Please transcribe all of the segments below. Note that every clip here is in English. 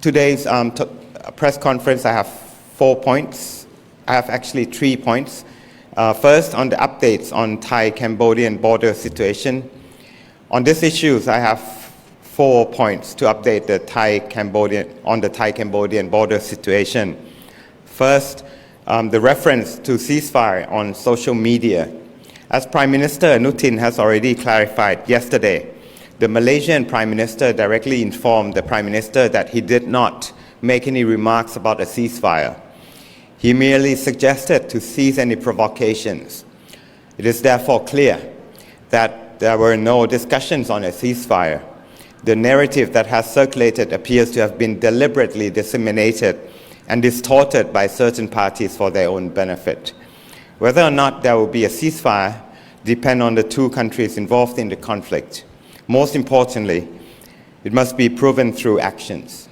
today's press conference, I have 4 points. I have actually 3 points. First, on the updates on Thai-Cambodian border situation. On these issues, I have 4 points to update the Thai-Cambodian border situation. First, the reference to ceasefire on social media. As Prime Minister Anutin has already clarified yesterday, the Malaysian Prime Minister directly informed the Prime Minister that he did not make any remarks about a ceasefire. He merely suggested to cease any provocations. It is therefore clear that there were no discussions on a ceasefire. The narrative that has circulated appears to have been deliberately disseminated and distorted by certain parties for their own benefit. Whether or not there will be a ceasefire depends on the two countries involved in the conflict. Most importantly, it must be proven through actions.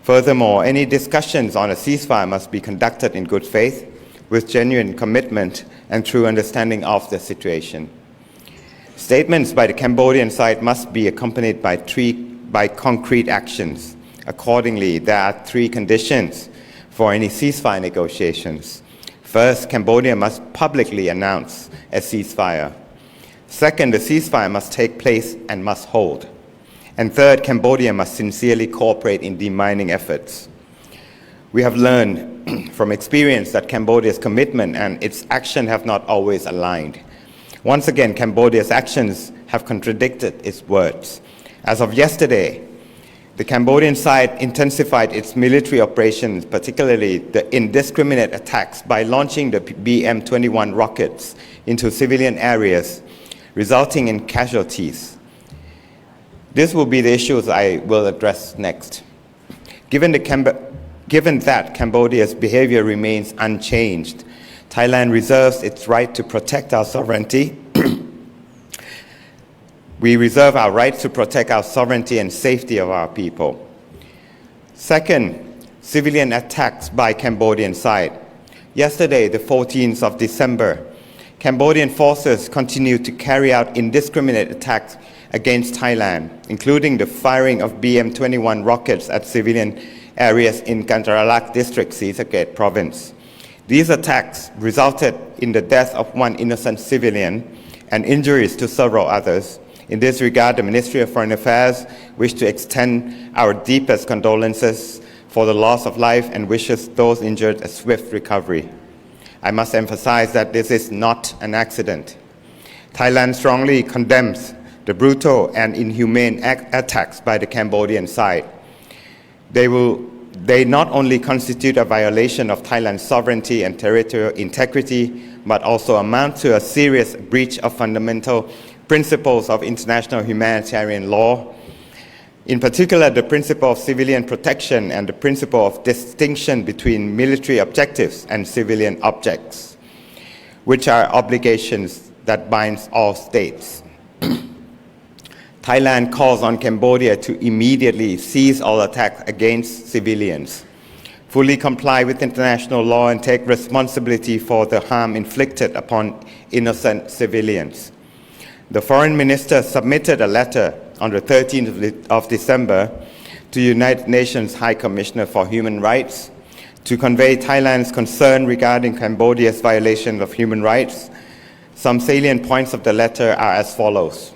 Furthermore, any discussions on a ceasefire must be conducted in good faith, with genuine commitment and true understanding of the situation. Statements by the Cambodian side must be accompanied by concrete actions. Accordingly, there are 3 conditions for any ceasefire negotiations. First, Cambodia must publicly announce a ceasefire. Second, the ceasefire must take place and must hold. And third, Cambodia must sincerely cooperate in demining efforts. We have learned from experience that Cambodia's commitment and its action have not always aligned. Once again, Cambodia's actions have contradicted its words. As of yesterday, the Cambodian side intensified its military operations, particularly the indiscriminate attacks by launching the BM-21 rockets into civilian areas, resulting in casualties. This will be the issues I will address next. Given that Cambodia's behavior remains unchanged, Thailand reserves its right to protect our sovereignty. We reserve our right to protect our sovereignty and safety of our people. Second, civilian attacks by Cambodian side. Yesterday, the 14th of December, Cambodian forces continued to carry out indiscriminate attacks against Thailand, including the firing of BM-21 rockets at civilian areas in Kantaralak District, Srisaket Province. These attacks resulted in the death of 1 innocent civilian and injuries to several others. In this regard, the Ministry of Foreign Affairs wishes to extend our deepest condolences for the loss of life and wishes those injured a swift recovery. I must emphasize that this is not an accident. Thailand strongly condemns the brutal and inhumane attacks by the Cambodian side. They not only constitute a violation of Thailand's sovereignty and territorial integrity, but also amount to a serious breach of fundamental principles of international humanitarian law, in particular the principle of civilian protection and the principle of distinction between military objectives and civilian objects, which are obligations that bind all states. Thailand calls on Cambodia to immediately cease all attacks against civilians, fully comply with international law and take responsibility for the harm inflicted upon innocent civilians. The Foreign Minister submitted a letter on the 13th of December to United Nations High Commissioner for Human Rights to convey Thailand's concern regarding Cambodia's violation of human rights. Some salient points of the letter are as follows.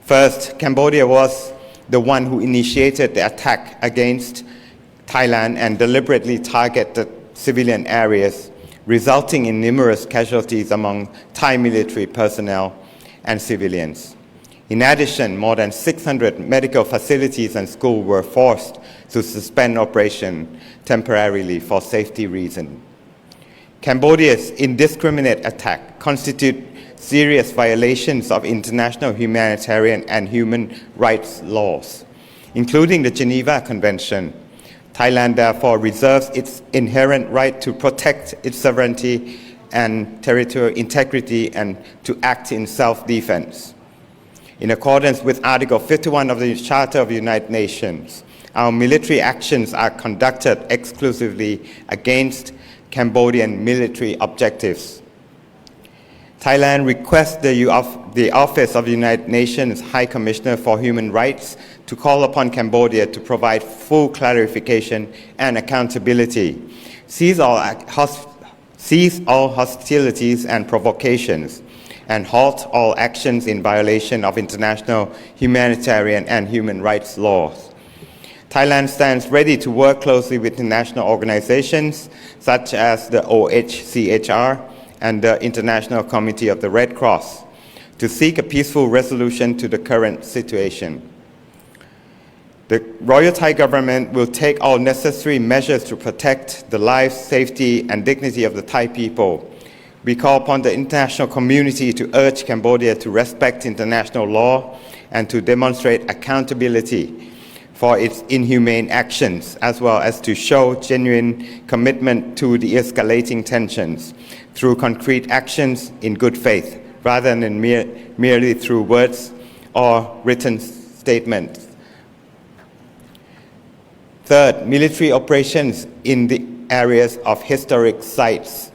First, Cambodia was the one who initiated the attack against Thailand and deliberately targeted civilian areas, resulting in numerous casualties among Thai military personnel and civilians. In addition, more than 600 medical facilities and schools were forced to suspend operation temporarily for safety reasons. Cambodia's indiscriminate attack constitutes serious violations of international humanitarian and human rights laws, including the Geneva Convention. Thailand therefore reserves its inherent right to protect its sovereignty and territorial integrity and to act in self-defense. In accordance with Article 51 of the Charter of the United Nations, our military actions are conducted exclusively against Cambodian military objectives. Thailand requests the Office of the United Nations High Commissioner for Human Rights to call upon Cambodia to provide full clarification and accountability, cease all hostilities and provocations, and halt all actions in violation of international humanitarian and human rights laws. Thailand stands ready to work closely with international organizations such as the OHCHR and the International Committee of the Red Cross to seek a peaceful resolution to the current situation. The Royal Thai government will take all necessary measures to protect the lives, safety, and dignity of the Thai people. We call upon the international community to urge Cambodia to respect international law and to demonstrate accountability for its inhumane actions, as well as to show genuine commitment to de-escalating tensions through concrete actions in good faith, rather than merely through words or written statements. Third, military operations in the areas of historic sites.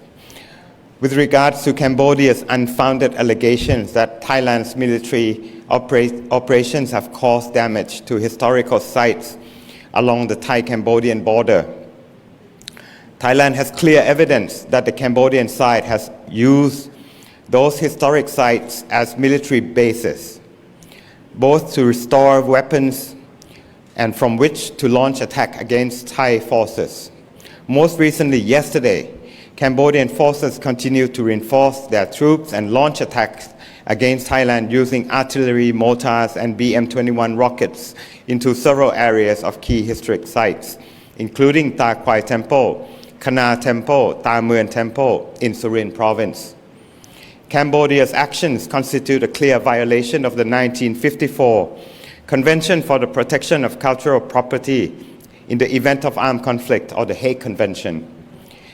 With regards to Cambodia's unfounded allegations that Thailand's military operations have caused damage to historical sites along the Thai-Cambodian border, Thailand has clear evidence that the Cambodian side has used those historic sites as military bases, both to restore weapons and from which to launch attack against Thai forces. Most recently, yesterday, Cambodian forces continued to reinforce their troops and launch attacks against Thailand using artillery, mortars, and BM-21 rockets into several areas of key historic sites, including Ta Kwai Temple, Kana Temple, Ta Mueang Temple in Surin Province. Cambodia's actions constitute a clear violation of the 1954 Convention for the Protection of Cultural Property in the Event of Armed Conflict, or the Hague Convention,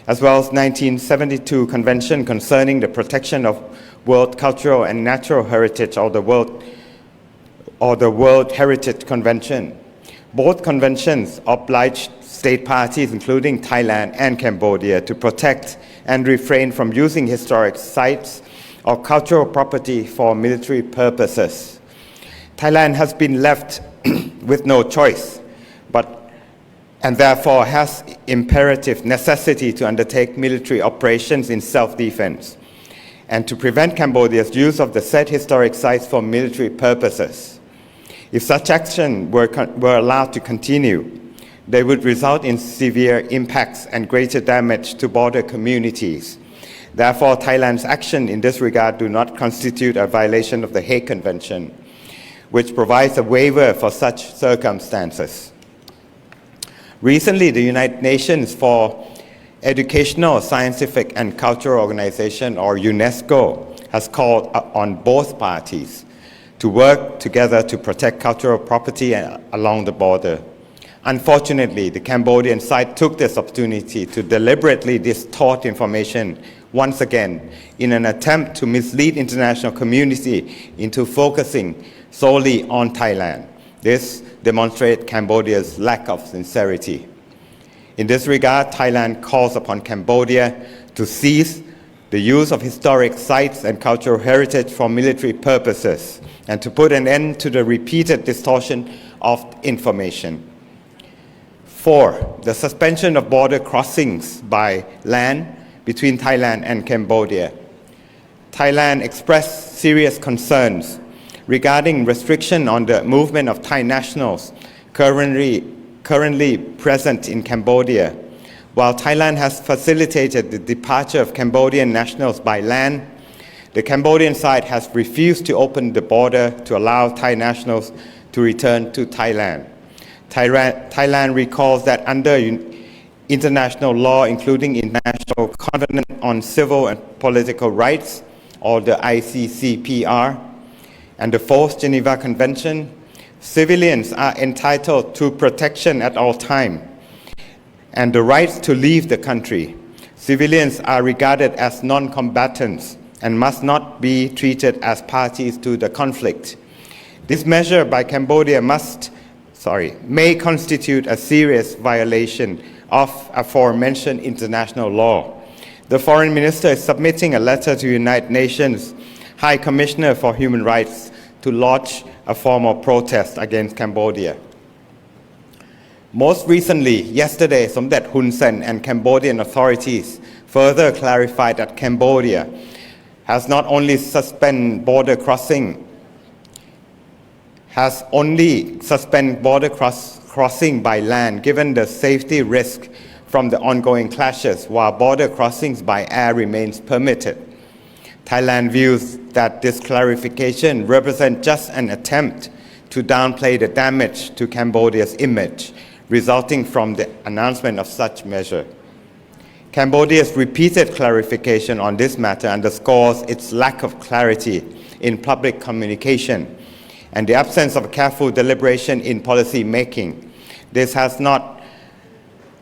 as well as 1972 Convention concerning the protection of World Cultural and Natural Heritage, or the World Heritage Convention. Both conventions oblige state parties, including Thailand and Cambodia, to protect and refrain from using historic sites or cultural property for military purposes. Thailand has been left with no choice, and therefore has imperative necessity to undertake military operations in self-defense and to prevent Cambodia's use of the said historic sites for military purposes. If such action were allowed to continue, they would result in severe impacts and greater damage to border communities. Therefore, Thailand's action in this regard do not constitute a violation of the Hague Convention, which provides a waiver for such circumstances. Recently, the United Nations for Educational, Scientific and Cultural Organization, or UNESCO, has called on both parties to work together to protect cultural property along the border. Unfortunately, the Cambodian side took this opportunity to deliberately distort information once again in an attempt to mislead international community into focusing solely on Thailand. This demonstrates Cambodia's lack of sincerity. In this regard, Thailand calls upon Cambodia to cease the use of historic sites and cultural heritage for military purposes and to put an end to the repeated distortion of information. 4. The suspension of border crossings by land between Thailand and Cambodia. Thailand expressed serious concerns regarding restriction on the movement of Thai nationals currently present in Cambodia. While Thailand has facilitated the departure of Cambodian nationals by land, the Cambodian side has refused to open the border to allow Thai nationals to return to Thailand. Thailand recalls that under international law, including International Covenant on Civil and Political Rights, or the ICCPR, and the Fourth Geneva Convention, civilians are entitled to protection at all times and the rights to leave the country. Civilians are regarded as non-combatants and must not be treated as parties to the conflict. This measure by Cambodia may constitute a serious violation of aforementioned international law. The Foreign Minister is submitting a letter to United Nations High Commissioner for Human Rights to lodge a formal protest against Cambodia. Most recently, yesterday, Somdet Hun Sen and Cambodian authorities further clarified that Cambodia has not only suspended border crossing by land given the safety risk from the ongoing clashes, while border crossings by air remains permitted. Thailand views that this clarification represents just an attempt to downplay the damage to Cambodia's image resulting from the announcement of such measure. Cambodia's repeated clarification on this matter underscores its lack of clarity in public communication and the absence of careful deliberation in policy making. This has not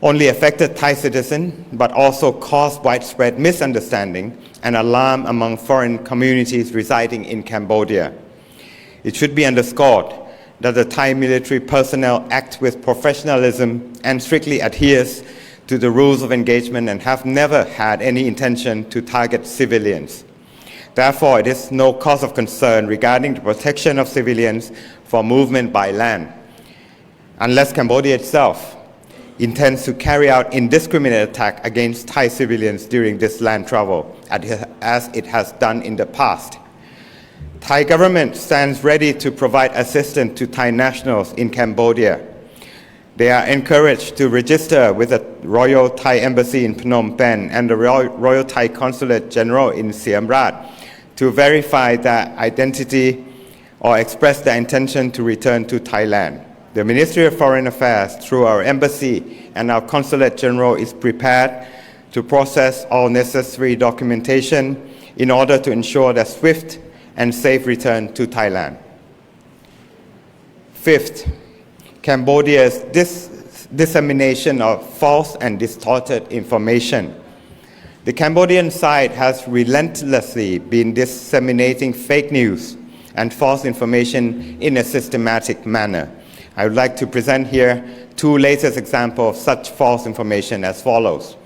only affected Thai citizens, but also caused widespread misunderstanding and alarm among foreign communities residing in Cambodia. It should be underscored that the Thai military personnel act with professionalism and strictly adheres to the rules of engagement and have never had any intention to target civilians. Therefore, it is no cause of concern regarding the protection of civilians for movement by land, unless Cambodia itself intends to carry out indiscriminate attack against Thai civilians during this land travel, as it has done in the past. Thai government stands ready to provide assistance to Thai nationals in Cambodia. They are encouraged to register with the Royal Thai Embassy in Phnom Penh and the Royal Thai Consulate General in Siem Reap to verify their identity or express their intention to return to Thailand. The Ministry of Foreign Affairs, through our embassy and our Consulate General, is prepared to process all necessary documentation in order to ensure their swift and safe return to Thailand. Fifth, Cambodia's dissemination of false and distorted information. The Cambodian side has relentlessly been disseminating fake news and false information in a systematic manner. I would like to present here two latest examples of such false information as follows.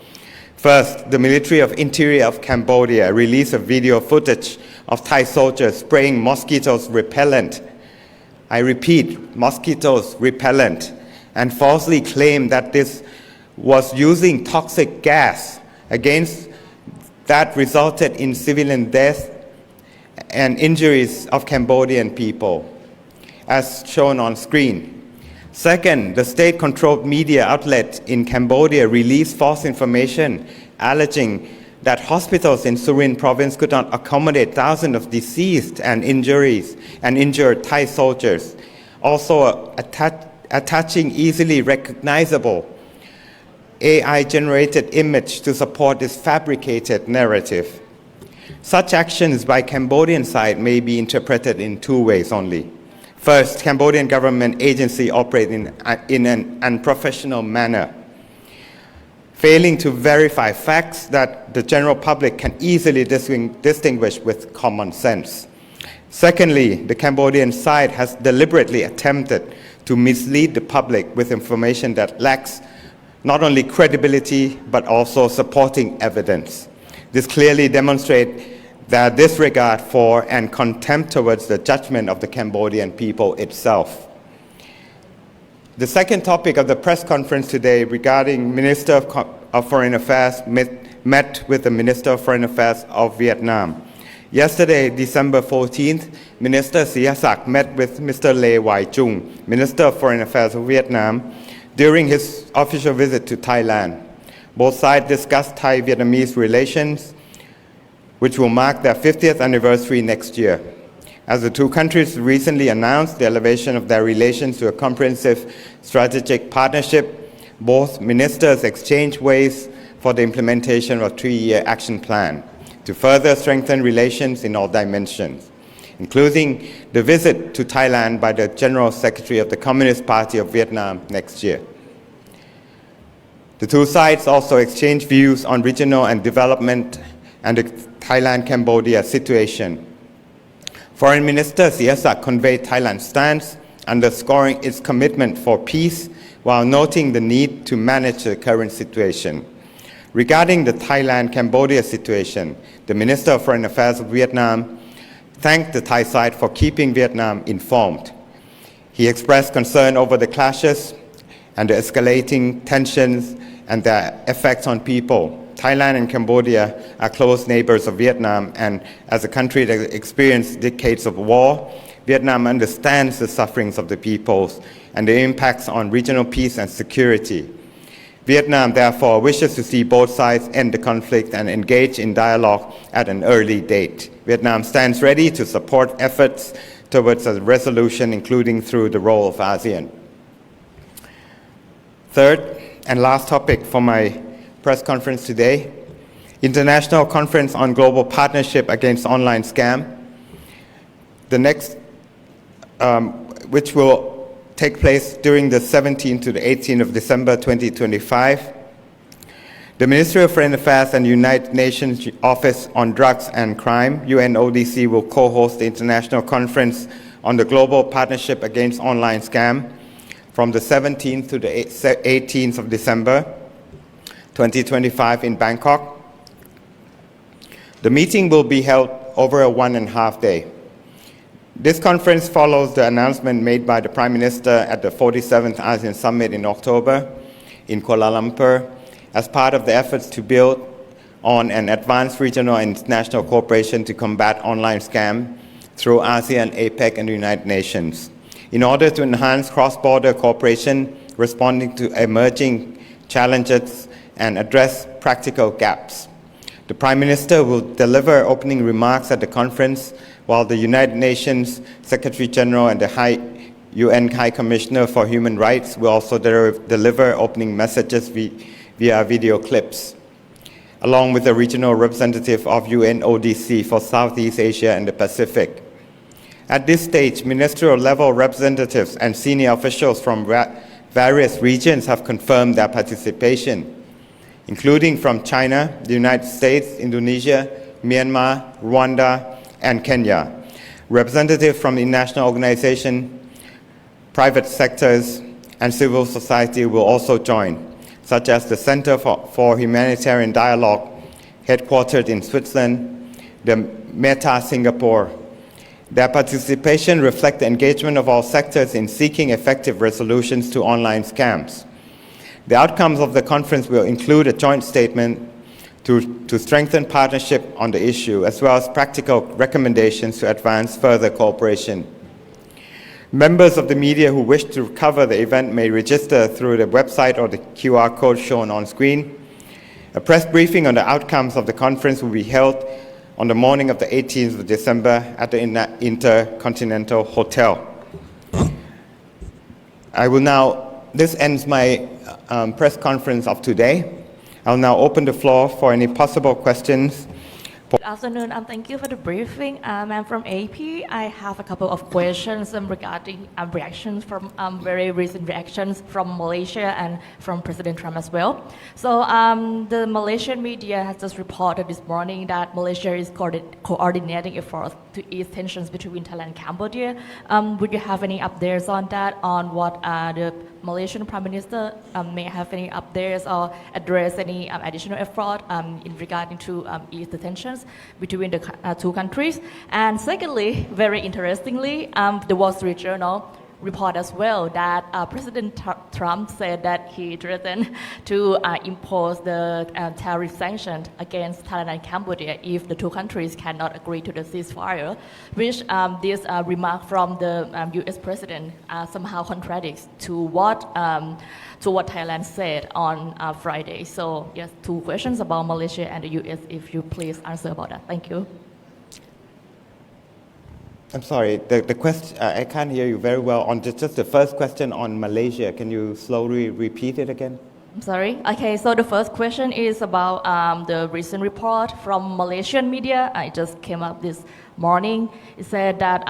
First, the Ministry of Interior of Cambodia released a video footage of Thai soldiers spraying mosquitoes repellent. I repeat, mosquitoes repellent, and falsely claimed that this was using toxic gas against that resulted in civilian deaths and injuries of Cambodian people, as shown on screen. Second, the state-controlled media outlet in Cambodia released false information alleging that hospitals in Surin province could not accommodate thousands of deceased and injured Thai soldiers, also attaching easily recognizable AI-generated image to support this fabricated narrative. Such actions by Cambodian side may be interpreted in two ways only. First, Cambodian government agency operate in an unprofessional manner, failing to verify facts that the general public can easily distinguish with common sense. Secondly, the Cambodian side has deliberately attempted to mislead the public with information that lacks not only credibility, but also supporting evidence. This clearly demonstrates their disregard for and contempt towards the judgment of the Cambodian people itself. The second topic of the press conference today regarding Minister of Foreign Affairs met with the Minister of Foreign Affairs of Vietnam. Yesterday, December 14th, Minister Sihasak met with Mr. Lê Hoài Trung, Minister of Foreign Affairs of Vietnam, during his official visit to Thailand. Both sides discussed Thai-Vietnamese relations, which will mark their 50th anniversary next year. As the two countries recently announced the elevation of their relations to a comprehensive strategic partnership, both ministers exchanged ways for the implementation of a 3-year action plan to further strengthen relations in all dimensions, including the visit to Thailand by the General Secretary of the Communist Party of Vietnam next year. The two sides also exchanged views on regional and development and the Thailand-Cambodia situation. Foreign Minister Sihasak conveyed Thailand's stance, underscoring its commitment for peace while noting the need to manage the current situation. Regarding the Thailand-Cambodia situation, the Minister of Foreign Affairs of Vietnam thanked the Thai side for keeping Vietnam informed. He expressed concern over the clashes and the escalating tensions and their effects on people. Thailand and Cambodia are close neighbors of Vietnam, and as a country that experienced decades of war, Vietnam understands the sufferings of the peoples and the impacts on regional peace and security. Vietnam, therefore, wishes to see both sides end the conflict and engage in dialogue at an early date. Vietnam stands ready to support efforts towards a resolution, including through the role of ASEAN. Third and last topic for my press conference today, International Conference on Global Partnership Against Online Scam. The next, which will take place during the 17th to the 18th of December 2025. The Ministry of Foreign Affairs and United Nations Office on Drugs and Crime, UNODC, will co-host the International Conference on the Global Partnership Against Online Scam from the 17th to the 18th of December 2025 in Bangkok. The meeting will be held over a 1.5 day. This conference follows the announcement made by the Prime Minister at the 47th ASEAN Summit in October in Kuala Lumpur as part of the efforts to build on an advanced regional and international cooperation to combat online scam through ASEAN, APEC, and the United Nations. In order to enhance cross-border cooperation, responding to emerging challenges and address practical gaps. The Prime Minister will deliver opening remarks at the conference, while the United Nations Secretary General and the UN High Commissioner for Human Rights will also deliver opening messages via video clips, along with the regional representative of UNODC for Southeast Asia and the Pacific. At this stage, ministerial-level representatives and senior officials from various regions have confirmed their participation, including from China, the United States, Indonesia, Myanmar, Rwanda, and Kenya. Representatives from the international organization, private sectors, and civil society will also join, such as the Center for Humanitarian Dialogue, headquartered in Switzerland, the Meta Singapore. Their participation reflects the engagement of all sectors in seeking effective resolutions to online scams. The outcomes of the conference will include a joint statement to strengthen partnership on the issue, as well as practical recommendations to advance further cooperation. Members of the media who wish to cover the event may register through the website or the QR code shown on screen. A press briefing on the outcomes of the conference will be held on the morning of the 18th of December at the Intercontinental Hotel. This ends my press conference of today. I'll now open the floor for any possible questions. Good afternoon, and thank you for the briefing. I'm from AP. I have a couple of questions regarding reactions from very recent reactions from Malaysia and from President Trump as well. So the Malaysian media has just reported this morning that Malaysia is coordinating efforts to ease tensions between Thailand and Cambodia. Would you have any updates on that, on what the Malaysian Prime Minister may have any updates or address any additional effort in regarding to ease the tensions between the two countries? And secondly, very interestingly, the Wall Street Journal report as well that President Trump said that he threatened to impose the tariff sanctions against Thailand and Cambodia if the two countries cannot agree to the ceasefire, which this remark from the US President somehow contradicts to what Thailand said on Friday. So yes, two questions about Malaysia and the US, if you please answer about that. Thank you. I'm sorry, the question, I can't hear you very well. On just the first question on Malaysia, can you slowly repeat it again? I'm sorry. Okay, so the first question is about the recent report from Malaysian media. It just came up this morning. It said that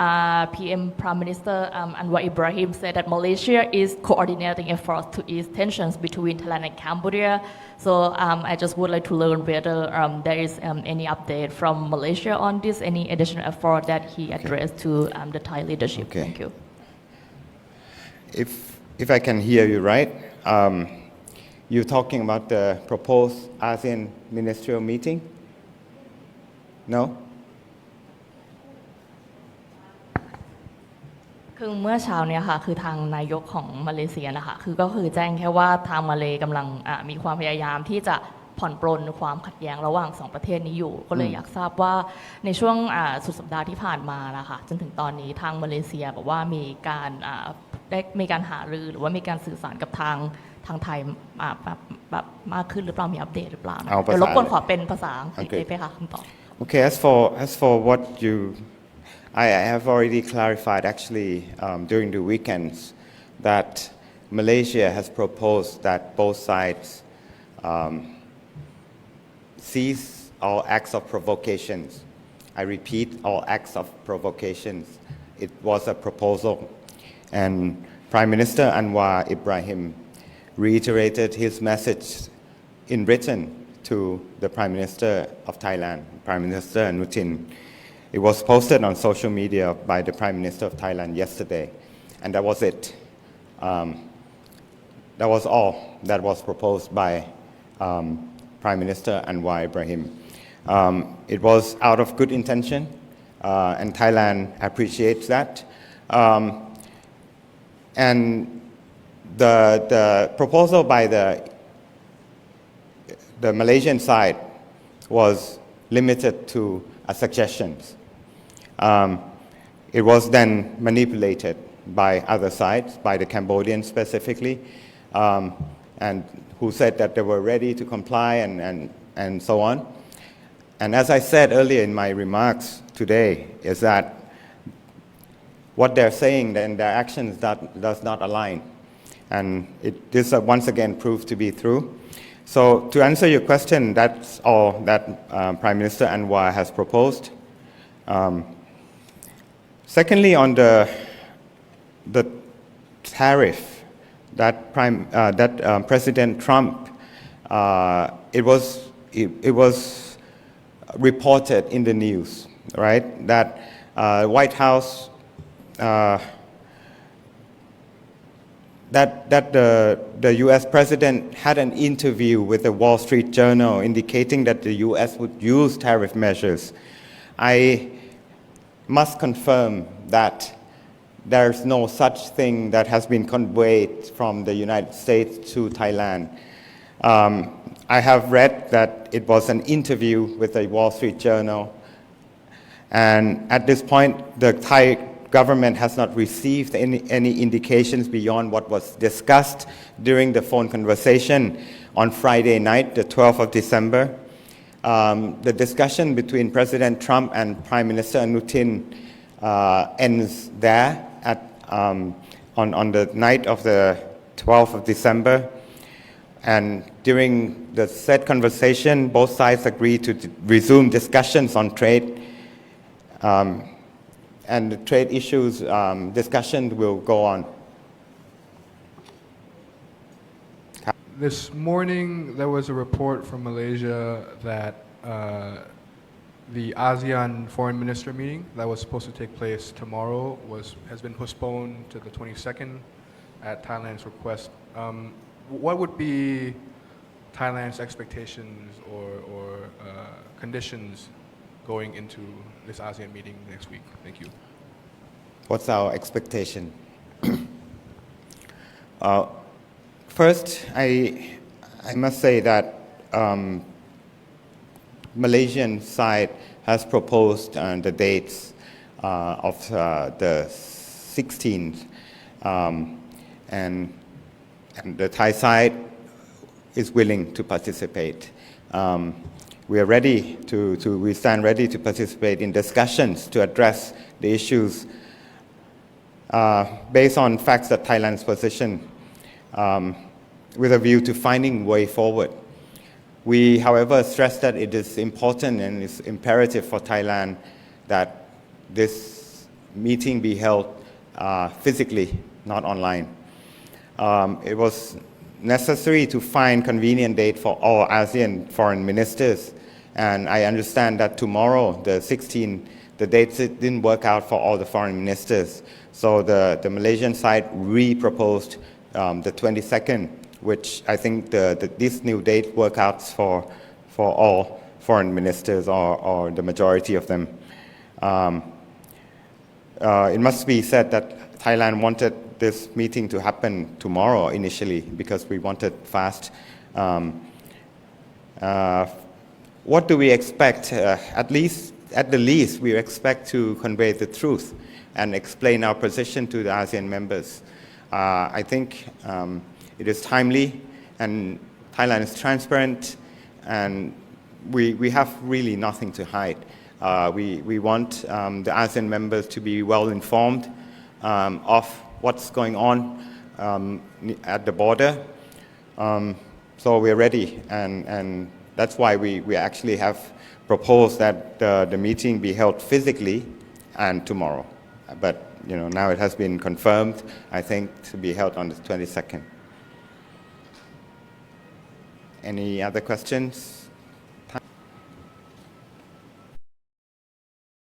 PM Prime Minister Anwar Ibrahim said that Malaysia is coordinating efforts to ease tensions between Thailand and Cambodia. So I just would like to learn whether there is any update from Malaysia on this, any additional effort that he addressed to the Thai leadership. Okay. Thank you. If I can hear you right, You talking about the proposed ASEAN ministerial meeting? No? คือเมื่อเช้าเนี่ยค่ะคือทางนายกของมาเลเซียนะคะคือก็คือแจ้งแค่ว่าทางมาเลกำลังมีความพยายามที่จะผ่อนปรนความขัดแย้งระหว่าง2ประเทศนี้อยู่ก็เลยอยากทราบว่าในช่วงสุดสัปดาห์ที่ผ่านมานะคะจนถึงตอนนี้ทางมาเลเซียบอกว่ามีการหารือหรือว่ามีการสื่อสารกับทางไทยแบบมากขึ้นหรือเปล่ามีอัปเดตหรือเปล่าเดี๋ยวรบกวนขอเป็นภาษาอังกฤษได้ไหมคะคำตอบ Okay, as for what I have already clarified actually during the weekends that Malaysia has proposed that both sides cease all acts of provocations. I repeat, all acts of provocations. It was a proposal, and Prime Minister Anwar Ibrahim reiterated his message in written to the Prime Minister of Thailand, Prime Minister Anutin. It was posted on social media by the Prime Minister of Thailand yesterday, and that was it. That was all that was proposed by Prime Minister Anwar Ibrahim. It was out of good intention, and Thailand appreciates that. And the proposal by the Malaysian side was limited to suggestions. It was then manipulated by other sides, by the Cambodians specifically, and who said that they were ready to comply and so on. And as I said earlier in my remarks today, is that what they're saying and their actions does not align. And this once again proved to be true. So to answer your question, that's all that Prime Minister Anwar has proposed. Secondly, on the tariff that President Trump, it was reported in the news, right? That White House that the U.S. president had an interview with the Wall Street Journal indicating that the U.S. would use tariff measures. I must confirm that there's no such thing that has been conveyed from the United States to Thailand. I have read that it was an interview with the Wall Street Journal, and at this point, the Thai government has not received any indications beyond what was discussed during the phone conversation on Friday night, the 12th of December. The discussion between President Trump and Prime Minister Anutin ends there on the night of the 12th of December. And during the said conversation, both sides agreed to resume discussions on trade. And the trade issues discussion will go on. This morning, there was a report from Malaysia that the ASEAN Foreign Minister meeting that was supposed to take place tomorrow has been postponed to the 22nd at Thailand's request. What would be Thailand's expectations or conditions going into this ASEAN meeting next week? Thank you. What's our expectation? First, I must say that Malaysian side has proposed the dates of the 16th, and the Thai side is willing to participate. We stand ready to participate in discussions to address the issues based on facts that Thailand's position, with a view to finding way forward. We, however, stress that it is important and it's imperative for Thailand that this meeting be held physically, not online. It was necessary to find convenient date for all ASEAN foreign ministers, and I understand that tomorrow, the 16th, the dates didn't work out for all the foreign ministers. So the Malaysian side re-proposed the 22nd which I think this new date works out for all foreign ministers or the majority of them. It must be said that Thailand wanted this meeting to happen tomorrow initially because we wanted fast. What do we expect? At the least, we expect to convey the truth and explain our position to the ASEAN members. I think it is timely, and Thailand is transparent, and we have really nothing to hide. We want the ASEAN members to be well informed of what's going on at the border. So we're ready, and that's why we actually have proposed that the meeting be held physically and tomorrow. But now it has been confirmed, I think, to be held on the 22nd. Any other questions?